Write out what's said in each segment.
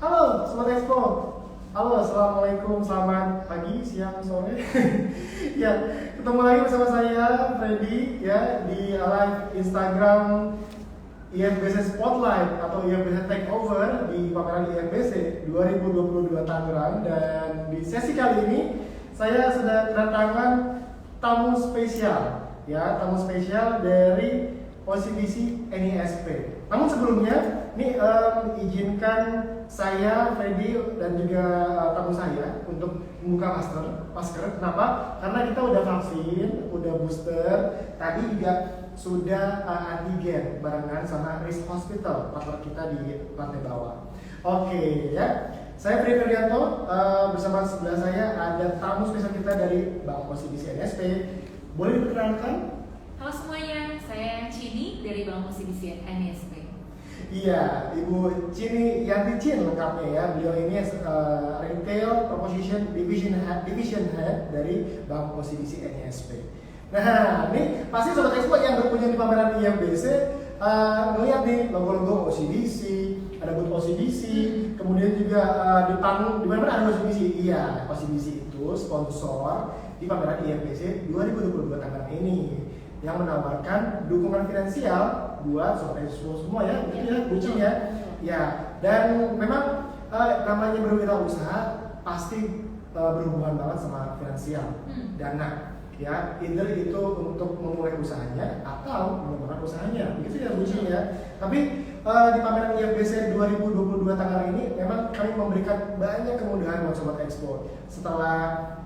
Halo, Sobat Expo. Halo, Assalamualaikum, selamat pagi, siang, sore. Ya, ketemu lagi bersama saya, Freddy, ya, di live Instagram IFBC Spotlight atau IFBC Takeover di pameran IFBC 2022 Tangerang. Dan di sesi kali ini, saya sudah kedatangan tamu spesial, ya, tamu spesial dari OCBC NISP. Namun sebelumnya, ini izinkan saya, Freddy, dan juga tamu saya untuk membuka masker. Kenapa? Karena kita udah vaksin, udah booster, tadi juga sudah antigen barengan sama Risk Hospital, partner kita di lantai bawah. Oke, ya. Saya Freddy Ferdianto, bersama sebelah saya ada tamu spesial kita dari Bank OCBC NISP. Boleh diperkenalkan? Halo semuanya, saya Cini dari Bank OCBC NISP. Iya, Ibu Cini Yanti Chin lengkapnya ya. Beliau ini Retail Proposition Division Head dari Bank OCBC NISP. Nah, ini pasti Sobat Expo yang berkunjung di pameran IFBC ngeliat nih logo-logo OCBC, ada booth OCBC, kemudian juga di panggung di mana ada OCBC. Iya, OCBC itu sponsor di pameran IFBC 2022 Tangerang ini yang menawarkan dukungan finansial buat Sobat Expo semua ya, begitu ya, bucin ya. Ya, dan memang namanya berwirausaha pasti berhubungan banget sama finansial, dana. Ya, either itu untuk memulai usahanya atau mengembangkan usahanya, begitu ya bucin ya. Tapi di pameran IFBC 2022 Tangerang ini memang kami memberikan banyak kemudahan buat Sobat Expo. Setelah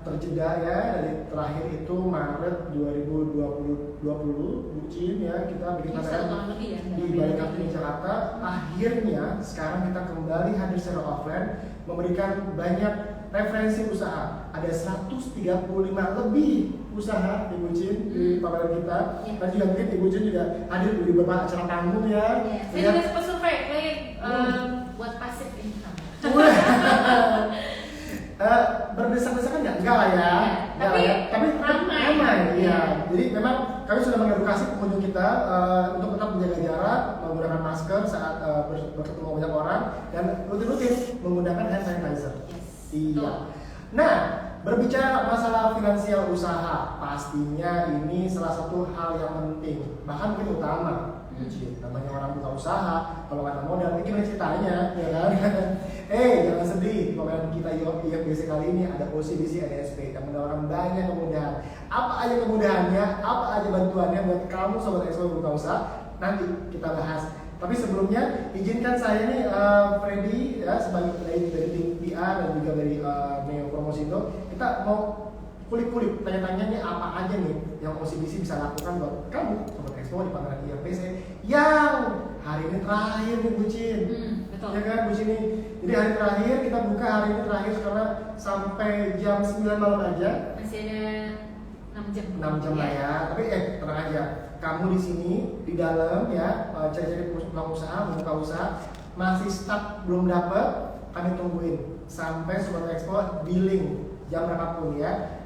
terjeda ya dari terakhir itu Maret 2020 bucin ya, kita bikin pameran di Balai Kartini Jakarta. Akhirnya sekarang kita kembali hadir secara offline, memberikan banyak referensi usaha. Ada 135 lebih usaha di Bucin di pameran kita. Dan juga mungkin di Bucin juga hadir di beberapa acara panggung ya. Saya juga sempat survei buat passive income. Berdesak-desakan enggak lah ya. Tapi ramai ya. Jadi memang kami sudah mengedukasi pengunjung kita untuk tetap menjaga jarak, menggunakan masker saat bertemu banyak orang, dan rutin-rutin menggunakan hand sanitizer. Iya. Nah, berbicara masalah finansial usaha, pastinya ini salah satu hal yang penting, bahkan mungkin utama. Namanya orang buka usaha, kalau nggak ada modal, ini gimana ceritanya, ya kan? Jangan sedih, pameran kita IFBC kali ini ada OCBC NISP yang menawarkan banyak kemudahan. Apa aja kemudahannya, apa aja bantuannya buat kamu Sobat Expo buka usaha? Nanti kita bahas. Tapi sebelumnya izinkan saya nih Freddy ya, sebagai dari tim PR dan juga dari Neo Promosindo, kita mau kulik-kulik tanya-tanya nih apa aja nih yang OCBC bisa lakukan buat kamu Sobat Expo di pameran IFBC yang hari ini terakhir nih bucin. Betul. Ya kan bucin nih. Jadi hari terakhir kita buka hari ini terakhir karena sampai jam 9 malam aja. Masih ada 6 jam. 6 jam lah ya. Tapi tenang aja. Kamu di sini di dalam ya cari-cari peluang usaha, membuka usaha, masih stuck belum dapat, kami tungguin sampai Sobat Expo dealing jam berapapun ya.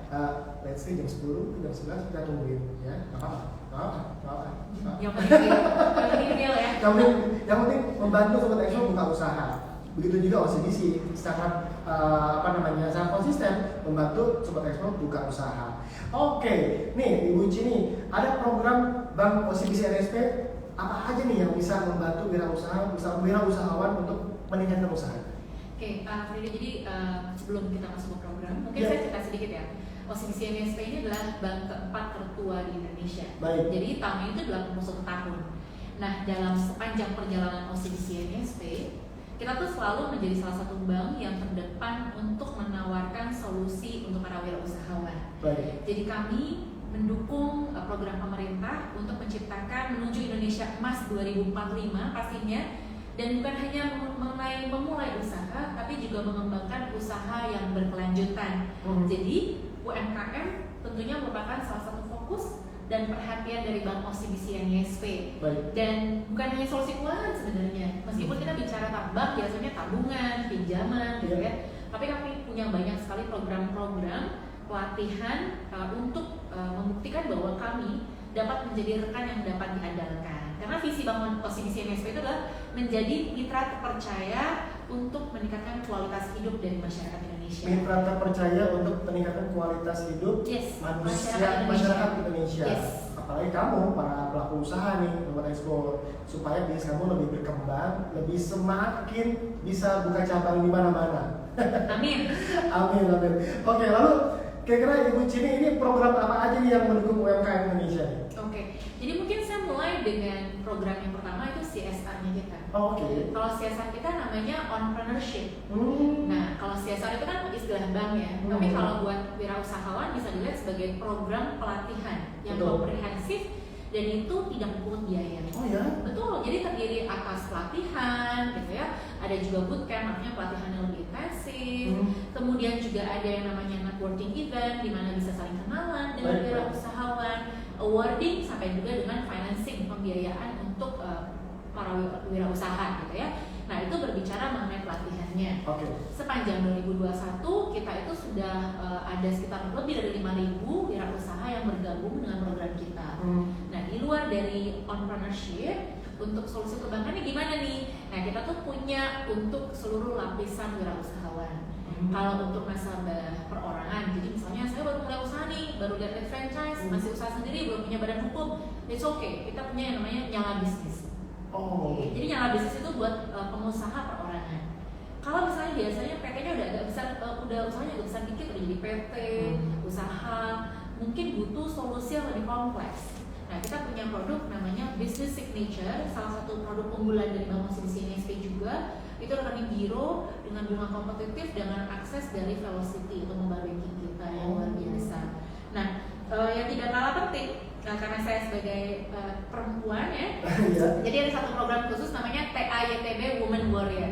Let's say jam 10, jam 11 kita tungguin ya. Enggak apa-apa. Yang penting deal ya. Yang penting membantu Sobat Expo buka usaha. Begitu juga OCBC sangat sangat konsisten membantu Sobat Expo buka usaha. Oke, nih Ibu Cini, ada program Bank OCBC NISP apa aja nih yang bisa membantu wirausahawan untuk meningkatkan usaha? Oke, Freddy, jadi sebelum kita masuk ke program, mungkin saya cerita sedikit ya. OCBC NISP ini adalah bank keempat tertua di Indonesia. Baik. Jadi tahun itu 81 tahun. Nah, dalam sepanjang perjalanan OCBC NISP, kita tuh selalu menjadi salah satu bank yang terdepan untuk menawarkan solusi untuk para wirausahawan. Baik. Jadi kami mendukung program pemerintah untuk menciptakan menuju Indonesia Emas 2045 pastinya, dan bukan hanya mengenai memulai usaha, tapi juga mengembangkan usaha yang berkelanjutan. Jadi UMKM tentunya merupakan salah satu fokus dan perhatian dari Bank OCBC NISP. Dan bukan hanya solusi keuangan sebenarnya. Meskipun kita bicara bank biasanya tabungan, pinjaman gitu ya. Tapi kami punya banyak sekali program-program pelatihan untuk membuktikan bahwa kami dapat menjadi rekan yang dapat diandalkan. Karena visi Bank OCBC NISP itu adalah menjadi mitra terpercaya untuk meningkatkan kualitas hidup dari masyarakat Indonesia. Mitra terpercaya untuk meningkatkan kualitas hidup masyarakat Indonesia. Yes. Apalagi kamu para pelaku usaha nih, Sobat Expo, supaya bisnis kamu lebih berkembang, lebih semakin bisa buka cabang di mana-mana. Amin. Amin. Oke, lalu kira-kira Ibu Cini ini program apa aja nih yang mendukung UMKM Indonesia nih? Oke, jadi mungkin saya mulai dengan program yang pertama itu CSR-nya kita. Oke. Kalau CSR kita namanya entrepreneurship. Nah, kalau CSR itu kan istilah bank ya. Tapi kalau buat wirausahawan bisa dilihat sebagai program pelatihan yang komprehensif dan itu tidak pungut biaya. Oh ya? Betul. Jadi terdiri atas pelatihan, gitu ya. Ada juga bootcamp, artinya pelatihan yang lebih intensif. Kemudian juga ada yang namanya networking event, di mana bisa saling kenalan dengan wirausahawan, awarding sampai juga dengan financing, pembiayaan untuk para wirausaha, gitu ya. Nah, itu berbicara mengenai pelatihannya. Sepanjang 2021 kita itu sudah ada sekitar lebih dari 5.000 wirausaha yang bergabung dengan program kita. Nah, di luar dari entrepreneurship, untuk solusi perbankannya gimana nih? Nah, kita tuh punya untuk seluruh lapisan wirausahawan. Kalau untuk nasabah perorangan, jadi misalnya saya baru mulai usaha nih, baru dapat franchise, masih usaha sendiri, belum punya badan hukum, it's okay. Kita punya yang namanya nyala bisnis. Jadi nyala bisnis itu buat pengusaha perorangan. Kalau misalnya biasanya PT-nya udah agak besar, udah usahanya agak besar dikit, udah jadi PT, usaha, mungkin butuh solusi yang lebih kompleks. Nah, kita punya produk namanya Business Signature, salah satu produk unggulan dari Bank OCBC NSP juga. Itu rekening giro dengan bunga kompetitif dengan akses dari Velocity, itu mobile banking kita yang luar biasa. Nah, yang tidak kalah penting, karena saya sebagai perempuan ya, jadi ada satu program khusus namanya TAYTB Women Warrior.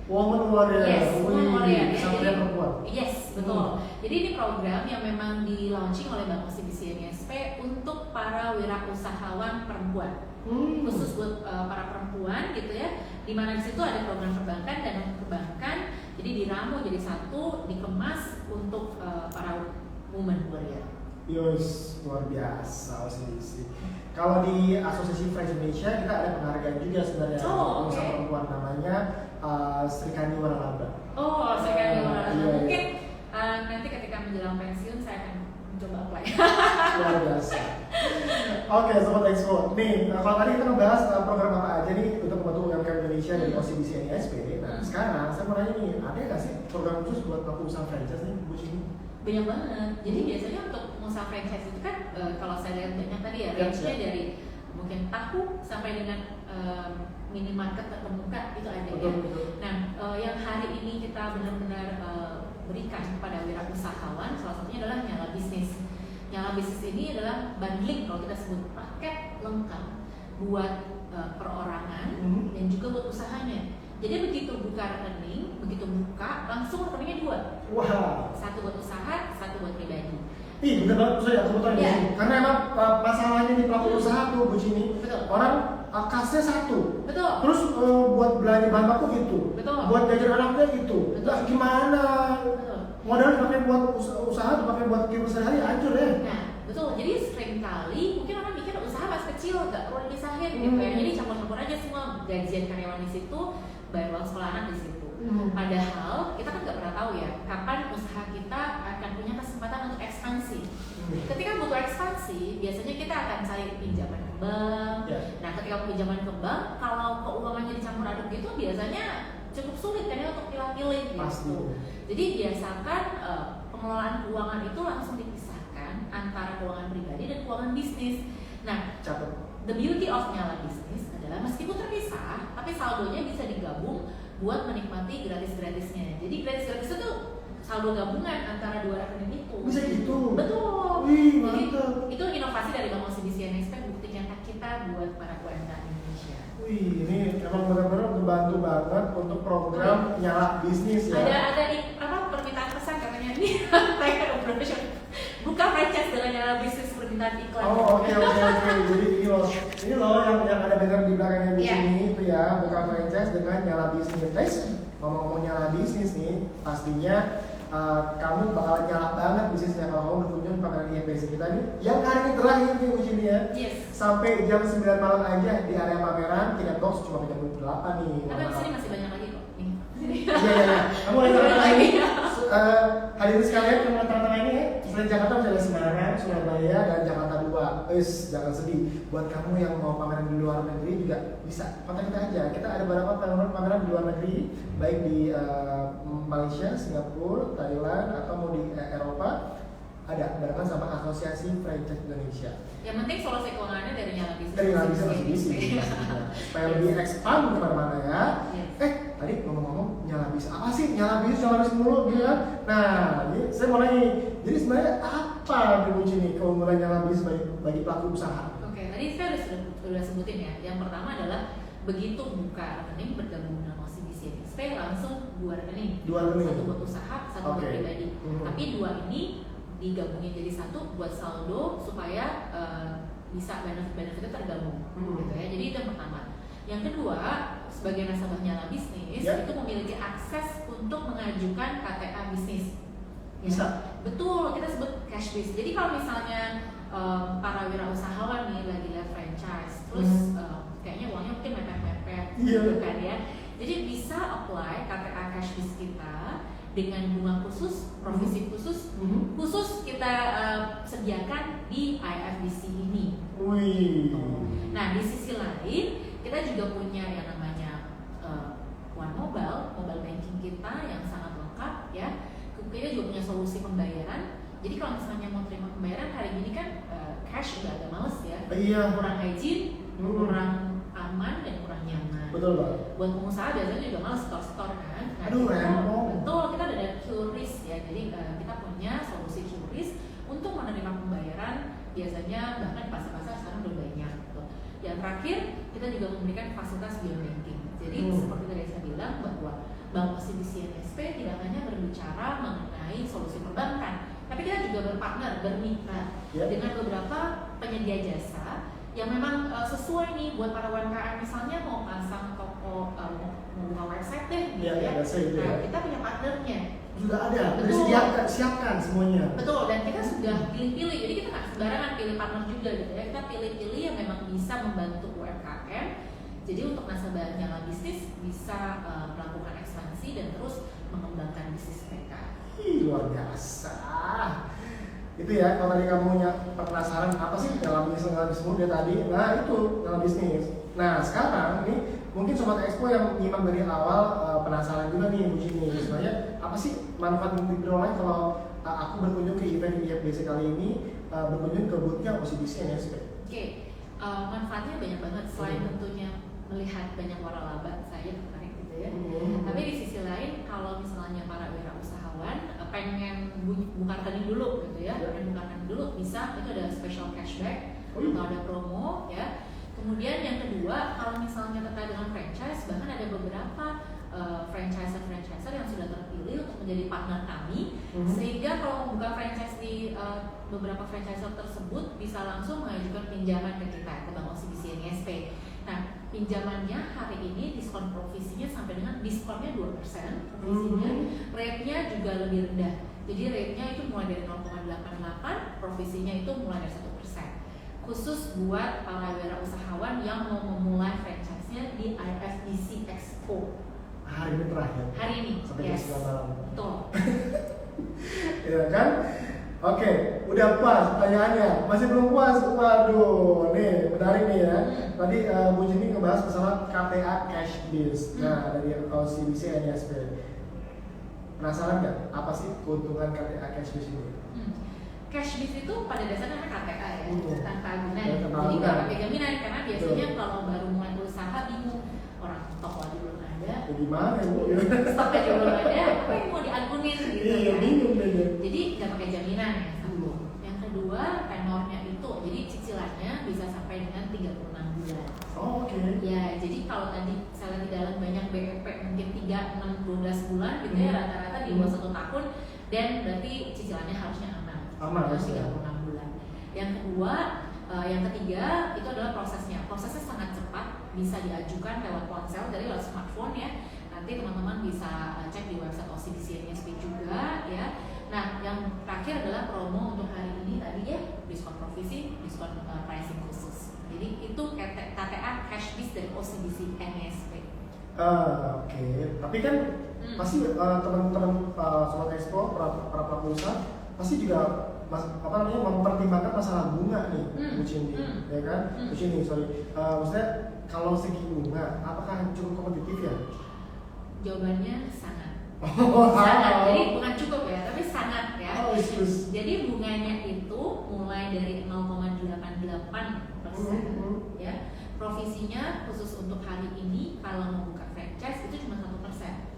Women Warrior. Yes, Women Warrior. Sampai perempuan. Yes, betul. Jadi ini program yang memang di launching oleh Bank OCBC NSP untuk para wirausahawan perempuan. Khusus buat para perempuan gitu ya. Di mana di situ ada program perbankan dan non-perbankan. Jadi diramu jadi satu, dikemas untuk para women warrior. Yos, luar biasa OCBC. Kalau di Asosiasi Franchise Indonesia kita ada penghargaan juga sebenarnya untuk perempuan namanya Sri Kandi Waralaba. Sri Kandi Waralaba. Mungkin nanti ketika menjelang pensiun saya akan mencoba apply. Luar biasa. Oke, Sobat Expo. Nih, kalau tadi kita ngebahas program apa aja nih untuk membantu UMKM Indonesia dari OCBC NSP. Nah, sekarang saya mau nanya nih, ada nggak sih program khusus buat pelaku usaha franchise nih, Bu Cini? Banyak banget. Jadi biasanya untuk pengusaha franchise itu kan kalau saya lihat banyak tadi ya, range-nya dari mungkin tahu sampai dengan minimarket terkemuka itu ada ya. Nah, yang hari ini kita benar-benar berikan kepada wirausahawan salah satunya adalah nyala bisnis. Nyala bisnis ini adalah bundling, kalau kita sebut paket lengkap buat perorangan dan juga buat usahanya. Jadi begitu buka rekening, begitu buka langsung rekeningnya 2. Wow. Satu buat usaha, satu buat pribadi. Bener banget, saya aku betul ya. Karena emang masalahnya di pelaku usaha tuh Bu Cini. Orang kasnya 1. Betul. Terus buat belanja bahan baku gitu. Betul. Buat jajan anaknya gitu. Lah gimana? Betul. Modal dipakai buat usaha, dipakai buat kehidupan sehari hancur ya. Nah, betul. Jadi sering kali mungkin orang mikir usaha masih kecil, nggak perlu dipisahin gitu ya. Jadi campur-campur aja semua, gajian karyawan di situ, bayar uang sekolah anak di situ. Padahal kita kan nggak pernah tahu ya kapan usaha kita akan punya kesempatan untuk ekspansi. Ketika butuh ekspansi, biasanya kita akan cari pinjaman ke bank. Nah, ketika pinjaman ke bank, kalau keuangannya dicampur aduk gitu, biasanya cukup sulit kan ya untuk pilih-pilih gitu. Jadi biasakan pengelolaan keuangan itu langsung dipisahkan antara keuangan pribadi dan keuangan bisnis. Nah, the beauty of nyala bisnis adalah meskipun terpisah, tapi saldonya bisa digabung buat menikmati gratis-gratisnya. Jadi gratis-gratis itu saldo gabungan antara 2 rekening itu. Bisa gitu? Betul. Wih, jadi mantap. itu inovasi dari Bank OCBC NSP, bukti nyata kita buat para UMKM Indonesia. Wih, ini emang benar-benar membantu banget untuk program nyala bisnis ya. Ada permintaan pesan katanya ini buka franchise dengan nyala bisnis, permintaan iklan. Oke. Jadi ini loh yang ada banner di belakangnya di sini itu ya, buka franchise dengan nyala bisnis. Guys, ngomong-ngomong nyala bisnis nih, pastinya kamu bakal nyala banget bisnisnya kalau kamu berkunjung pameran IFBC kita nih yang hari ini terakhir nih Bu Cini ya. Sampai jam 9 malam aja di area pameran, tiket box cuma jam 8 nih. Tapi di sini masih banyak lagi kok. sini. Iya. Kamu lagi Lagi. hadirin sekalian yang tengah-tengah ini ya, selain Jakarta masih ada Semarang, Surabaya, dan Jakarta 2. Jangan sedih. Buat kamu yang mau pameran di luar negeri juga bisa kontak kita aja. Kita ada beberapa pameran di luar negeri, baik di Malaysia, Singapura, Thailand, atau mau di Eropa. Ada barengan sama Asosiasi Franchise Indonesia. Yang penting solusi keuangannya dari Nyala Bisnis. Dari Nyala Bisnis supaya lebih expand kemana-mana ya. Yes. Tadi ngomong-ngomong Nyala Bisnis, apa sih Nyala Bisnis mulu gitu kan? Nah, jadi saya mau nanya, jadi sebenarnya apa nih keunggulan Nyala Bisnis bagi pelaku usaha? Oke, tadi saya sudah sebutin ya. Yang pertama adalah begitu buka rekening bergabung dengan OCBC NSP langsung dua rekening. Satu buat usaha, satu buat pribadi. Tapi dua ini digabungin jadi satu buat saldo supaya bisa benefitnya tergabung gitu ya. Jadi itu yang pertama. Yang kedua, sebagai nasabah Nyala Bisnis itu memiliki akses untuk mengajukan KTA bisnis. Bisa. Betul, kita sebut cash biz. Jadi kalau misalnya para wirausahawan nih lagi lihat franchise, terus kayaknya uangnya mungkin mepet-mepet gitu kan ya. Jadi bisa apply KTA cash biz kita dengan bunga khusus, provisi khusus, khusus kita sediakan di IFBC ini. Nah di sisi lain kita juga punya yang namanya One Mobile banking kita yang sangat lengkap ya. Kita juga punya solusi pembayaran. Jadi kalau misalnya mau terima pembayaran hari ini kan cash udah agak males ya, kurang hygiene, kurang aman dan kurang nyaman. Betul Pak. Buat pengusaha biasanya juga males store kan. Nah, betul, kita ada QRIS ya. Jadi kita punya solusi QRIS untuk menerima pembayaran biasanya bahkan di pasar-pasar sekarang udah banyak. Gitu. Yang terakhir kita juga memberikan fasilitas beyond banking. Jadi seperti tadi saya bilang bahwa Bank OCBC NSP tidak hanya berbicara mengenai solusi perbankan, tapi kita juga berpartner, bermitra dengan beberapa penyedia jasa yang memang sesuai nih buat para UMKM, misalnya mau pasang toko, mau buka website deh gitu ya. Nah, kita punya partnernya. Sudah ada, siapkan semuanya. Betul, dan kita sudah pilih-pilih, jadi kita nggak sembarangan pilih partner juga gitu ya. Kita pilih-pilih yang memang bisa membantu UMKM. Jadi untuk nasabah Nyala Bisnis bisa melakukan ekspansi dan terus mengembangkan bisnis mereka. Luar biasa. Itu ya, kalau tadi kamu penasaran apa sih Nyala Bisnis dia tadi, nah itu Nyala Bisnis. Nah sekarang nih mungkin Sobat Expo yang nyimak dari awal penasaran juga nih Bu Cini, sebenarnya apa sih manfaat diperoleh kalau aku berkunjung ke event IFBC kali ini, berkunjung ke booth-nya OCBC NSP? Oke, manfaatnya banyak banget selain tentunya melihat banyak waralaba, saya tertarik gitu ya. Tapi di sisi lain kalau misalnya para wirausahawan pengen buka rekening dulu gitu ya, pengen buka rekening dulu bisa, itu ada special cashback atau ada promo ya. Kemudian yang kedua, kalau misalnya terkait dengan franchise, bahkan ada beberapa franchiser yang sudah terpilih untuk menjadi partner kami, sehingga kalau membuka franchise di beberapa franchiser tersebut bisa langsung mengajukan pinjaman ke kita, ke Bank OCBC NSP. Nah, pinjamannya hari ini diskon provisinya sampai dengan diskonnya 2% provisinya, rate-nya juga lebih rendah. Jadi rate-nya itu mulai dari 0,88, provisinya itu mulai dari 1%. Khusus buat para wirausahawan yang mau memulai franchise-nya di IFBC Expo. Hari ini terakhir. Hari ini. Sampai jam 9 malam. Betul. Ya kan? Oke, udah puas pertanyaannya. Masih belum puas? Waduh, nih menarik nih ya. Tadi Bu Jenny ngebahas masalah KTA Cash Biz. Nah, dari OCBC NSP. Penasaran nggak? Apa sih keuntungan KTA Cash Biz ini? Cash biz itu pada dasarnya namanya KTA ya, tanpa agunan. Jadi nggak pakai jaminan karena biasanya kalau baru mulai usaha bingung, orang toko aja belum ada, gimana Bu? stok aja belum ada, apa yang mau diagunin gitu Iya, kan? bingung deh. Jadi nggak pakai jaminan ya satu. Yang kedua tenornya itu, jadi cicilannya bisa sampai dengan 36 bulan. Oh, oke. Ya, jadi kalau tadi saya di dalam banyak BEP mungkin 3, 6, 12 bulan gitu ya, rata-rata di bawah 1 tahun, dan berarti cicilannya harusnya aman 36 bulan. Yang kedua, yang ketiga itu adalah prosesnya. Prosesnya sangat cepat, bisa diajukan lewat ponsel dari lewat smartphone ya. Nanti teman-teman bisa cek di website OCBC NSP juga ya. Nah, yang terakhir adalah promo untuk hari ini tadi ya, diskon provisi, diskon pricing khusus. Jadi itu KTA Cash Biz dari OCBC NSP. Oke. Tapi kan pasti teman-teman Sobat Expo, para pelaku usaha pasti juga mempertimbangkan masalah bunga nih, Bu Cindy, ya kan? Bu Cindy, maksudnya kalau segi bunga, apakah cukup kompetitif ya? Jawabannya sangat. Oh, sangat. Jadi bukan cukup ya, tapi sangat ya. Oh, Jadi bunganya itu mulai dari 0,88%, ya. Provisinya khusus untuk hari ini kalau mau buka franchise itu cuma 1%.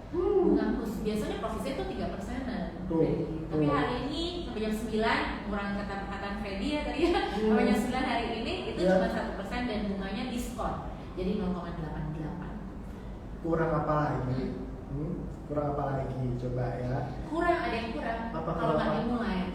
Bunga khusus biasanya provisinya itu 3%-an. Tapi hari ini sampai jam 9, kurang kata perkataan Freddy ya tadi ya. Sampai jam 9 hari ini itu cuma 1% dan bunganya diskon. Jadi 0,88. Kurang apa lagi? Kurang apa lagi? Coba ya. Kurang, ada yang kurang. Kalau nggak dimulai.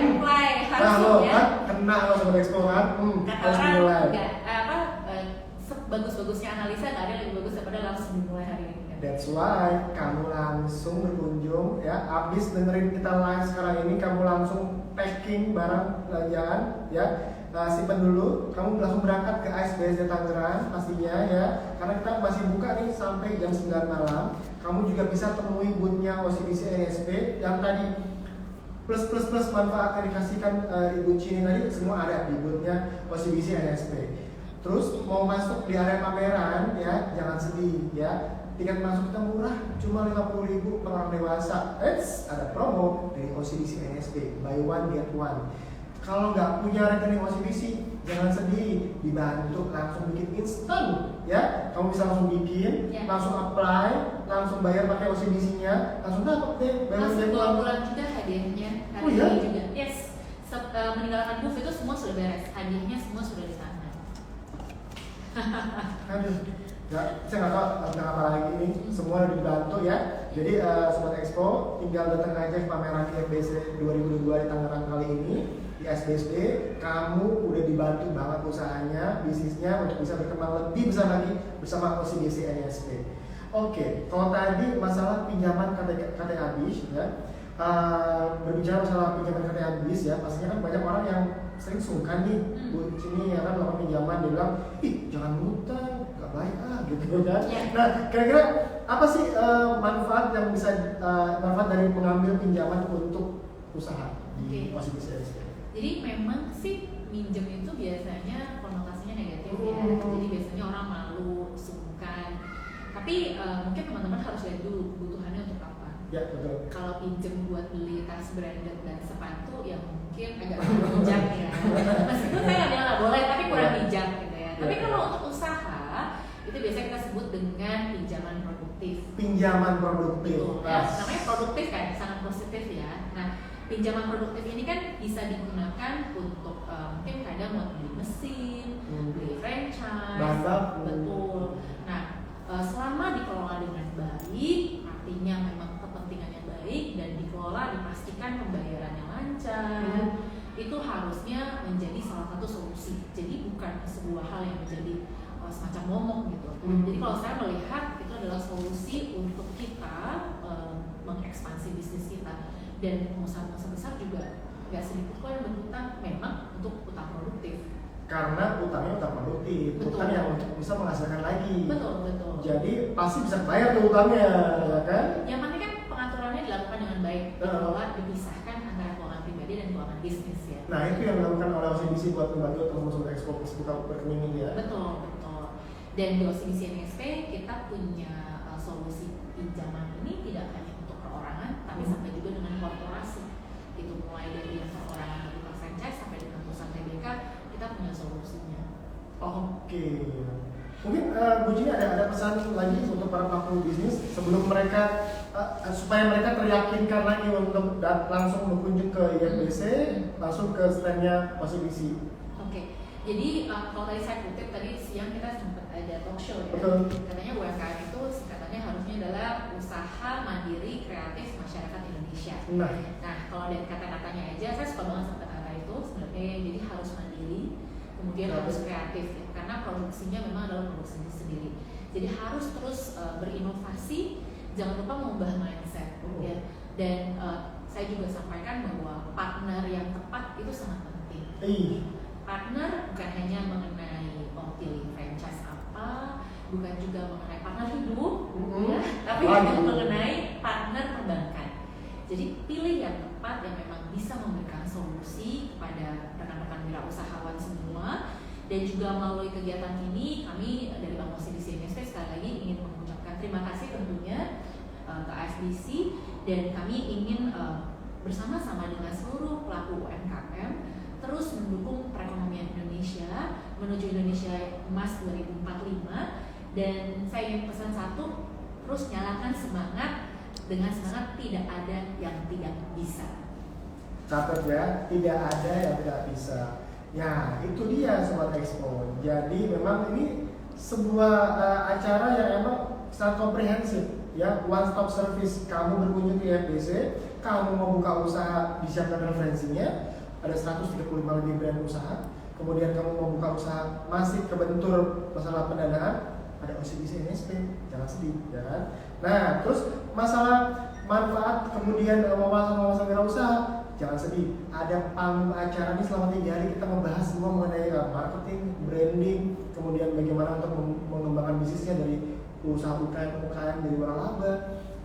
Mulai. Harus ya. Kena lo Sobat Expo kan? Kata Harus orang dimulai. Bagus-bagusnya analisa nggak ada yang lebih bagus daripada langsung dimulai hari ini. That's why kamu langsung berkunjung ya. Abis dengerin kita live sekarang ini, kamu langsung packing barang belanjaan ya. Simpan dulu, kamu langsung berangkat ke ASBSD Tangerang pastinya ya, karena kita masih buka nih sampai jam 9 malam. Kamu juga bisa temui boothnya OCBC NSP yang tadi plus manfaat yang dikasihkan Ibu Cini tadi semua ada di boothnya OCBC NSP. Terus mau masuk di area pameran ya, jangan sedih ya. Tiket masuk kita murah, cuma 50.000 per orang dewasa. Ada promo dari OCBC NSP, buy one get one. Kalau nggak punya rekening OCBC, jangan sedih, dibantu langsung bikin instan, ya. Kamu bisa langsung bikin, langsung apply, langsung bayar pakai OCBC-nya, langsung dapat deh. Langsung 2 bulan juga hadiahnya. Oh iya? Juga. Yes. Meninggalkan booth itu semua sudah beres, hadiahnya semua sudah di sana. Aduh, saya nggak tahu tentang apa lagi ini, semua udah dibantu ya. Jadi Sobat Expo tinggal datang aja ke pameran IFBC 2022 di Tangerang kali ini. Di SBSD, kamu udah dibantu banget usahanya, bisnisnya untuk bisa berkembang lebih besar lagi bersama OCBC NSP. Oke, kalau tadi masalah pinjaman KTA BIS ya, berbicara masalah pinjaman KTA BIS ya, pastinya kan banyak orang yang sering sungkan nih, Bu sini ya kan melakukan pinjaman, dia bilang, ih jangan ngutang, gak baik gitu kan. Nah, kira-kira apa sih manfaat yang bisa manfaat dari mengambil pinjaman untuk usaha di OCBC NSP? Jadi memang sih minjem itu biasanya konotasinya negatif ya. Jadi biasanya orang malu, sungkan. Tapi mungkin teman-teman harus lihat dulu kebutuhannya untuk apa. Ya, betul. Kalau pinjem buat beli tas branded dan sepatu ya mungkin agak kurang bijak ya. Meskipun saya nggak bilang nggak boleh, tapi kurang bijak gitu ya. Tapi kalau untuk usaha itu biasanya kita sebut dengan pinjaman produktif. Pinjaman produktif. Ya, namanya produktif kan, sangat positif ya. Nah, pinjaman produktif ini kan bisa digunakan untuk mungkin kadang buat beli mesin, beli franchise, betul. Nah, selama dikelola dengan baik, artinya memang kepentingannya baik dan dikelola dipastikan pembayarannya lancar, itu harusnya menjadi salah satu solusi. Jadi bukan sebuah hal yang menjadi semacam momok gitu. Jadi kalau saya melihat itu adalah solusi untuk kita mengekspansi bisnis kita. Dan pengusaha-pengusaha besar juga nggak sedikit kok yang berhutang memang untuk utang produktif. Karena utangnya utang produktif, utang yang bisa menghasilkan lagi. Betul. Jadi pasti bisa bayar tuh utangnya, ya kan? Yang penting kan pengaturannya dilakukan dengan baik, dikelola, dipisahkan antara keuangan pribadi dan keuangan bisnis ya. Nah itu yang dilakukan oleh OCBC buat membantu teman-teman Sobat Expo buka rekening ini ya. Betul. Dan di OCBC NSP kita punya solusi pinjaman ini tidak hanya untuk perorangan, tapi sampai juga dengan korporasi. Itu mulai dari yang perorangan buka franchise sampai dengan perusahaan TBK, kita punya solusinya. Oke. Mungkin Bu Cini ada pesan lagi untuk para pelaku bisnis sebelum mereka supaya mereka teryakinkan lagi untuk langsung berkunjung ke IFBC, langsung ke standnya OCBC. Oke. Jadi kalau tadi saya kutip tadi siang kita sempat ada talk show ya. Katanya UMKM itu singkatannya harusnya adalah usaha mandiri kreatif masyarakat Indonesia. Nah kalau dari kata-katanya aja saya suka banget sama kata-kata itu sebenarnya. Jadi harus mandiri, kemudian harus kreatif ya, karena produksinya memang adalah produksi sendiri. Jadi harus terus berinovasi, jangan lupa mengubah mindset ya. Dan saya juga sampaikan bahwa partner yang tepat itu sangat penting. Partner bukan hanya mengenai pilih franchise apa, bukan juga mengenai partner hidup, ya, tapi Waduh. juga mengenai partner perbankan. Jadi pilih yang tepat yang memang bisa memberikan solusi kepada rekan-rekan wirausahawan semua. Dan juga melalui kegiatan ini kami dari Bank OCBC NSP sekali lagi ingin mengucapkan terima kasih tentunya ke ASBC, dan kami ingin bersama-sama dengan seluruh pelaku UMKM terus mendukung perekonomian Indonesia menuju Indonesia Emas 2045. Dan saya ingin pesan satu, terus nyalakan semangat, dengan semangat tidak ada yang tidak bisa. Catat ya, tidak ada yang tidak bisa. Ya, itu dia Sobat Expo. Jadi memang ini sebuah acara yang emang sangat komprehensif ya, one stop service. Kamu berkunjung ke IFBC, kamu mau buka usaha, disiapkan referensinya, ada 135 lebih brand usaha. Kemudian kamu mau buka usaha, masih kebentur masalah pendanaan, ada OCBC NSP, jangan sedih, ya kan? Nah, terus masalah manfaat, kemudian wawasan wirausaha, jangan sedih. Ada panggung acara ini selama 3 hari kita membahas semua mengenai marketing, branding, kemudian bagaimana untuk mengembangkan bisnisnya dari usaha UKM jadi waralaba.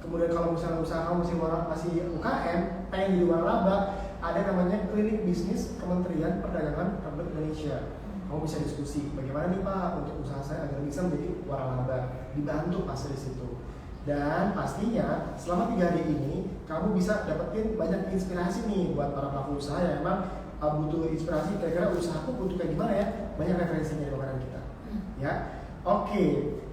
Kemudian kalau misalnya usaha masih UKM, pengen jadi waralaba, ada namanya klinik bisnis Kementerian Perdagangan Republik Indonesia. Kamu bisa diskusi bagaimana nih Pak untuk usaha saya agar bisa menjadi waralaba, dibantu pasti di situ. Dan pastinya selama 3 hari ini kamu bisa dapetin banyak inspirasi nih buat para pelaku usaha yang emang butuh inspirasi, kira-kira usahaku butuh kayak gimana ya, banyak referensinya di makanan kita. Ya, oke.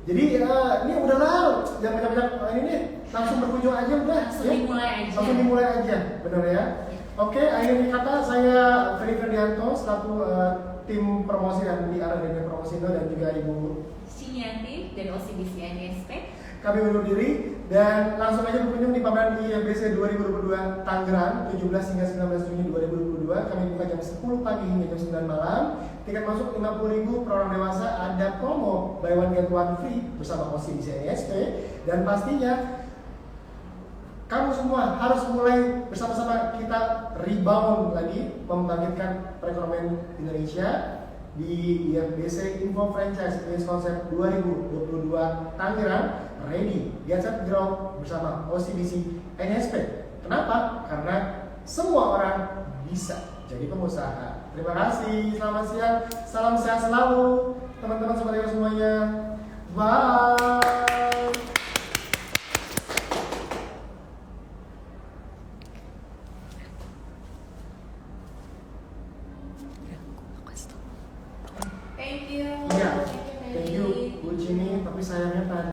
Jadi ini udahlah, jangan banyak-banyak ini nih, langsung berkunjung aja udah. Langsung ya? dimulai aja. Langsung dimulai aja, benar ya? Oke, akhir kata saya Ferry Ferdianto selaku tim promosi dan PR dari Promosindo dan juga Ibu Siniati dari OCBC NSP. Kami undur diri dan langsung aja berkunjung di pameran IFBC 2022 Tangerang 17 hingga 19 Juni 2022. Kami buka jam 10 pagi hingga jam 9 malam. Tiket masuk 50.000 per orang dewasa, ada promo buy one get one free bersama OCBC NSP. Dan pastinya kamu semua harus mulai bersama-sama kita rebound lagi, membangkitkan perekonomian Indonesia di IFBC Info Franchise Business Concept 2022 Tangerang. Ready, get set, grow bersama OCBC NSP. Kenapa? Karena semua orang bisa jadi pengusaha. Terima kasih, selamat siang, salam sehat selalu teman-teman sobat semuanya. Bye. Thank you. Iya, thank you Bu Cini, tapi sayangnya tadi